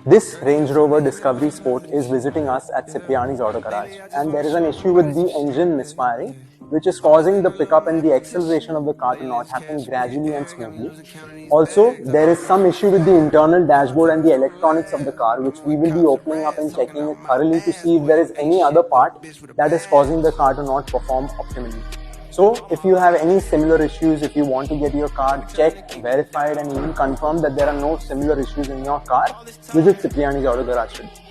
This Range Rover Discovery Sport is visiting us at Cipriani's Auto Garage, and there is an issue with the engine misfiring, which is causing the pickup and the acceleration of the car to not happen gradually and smoothly. Also, there is some issue with the internal dashboard and the electronics of the car, which we will be opening up and checking it thoroughly to see if there is any other part that is causing the car to not perform optimally. So if you have any similar issues, if you want to get your car checked, verified and even confirmed that there are no similar issues in your car, visit Cipriani's Auto Garage today.